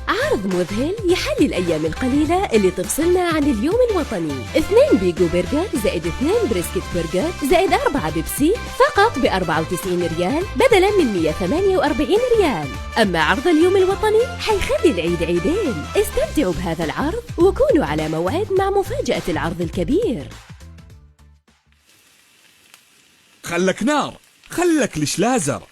عرض مذهل يحلي الأيام القليلة اللي تفصلنا عن اليوم الوطني. 2 بيجو برجر زائد 2 بريسكت برجر زائد 4 بيبسي فقط ب94 ريال بدلا من 148 ريال. أما عرض اليوم الوطني حيخلي العيد عيدين. استمتعوا بهذا العرض وكونوا على موعد مع مفاجأة العرض الكبير. خلك نار، خلك لش لازر.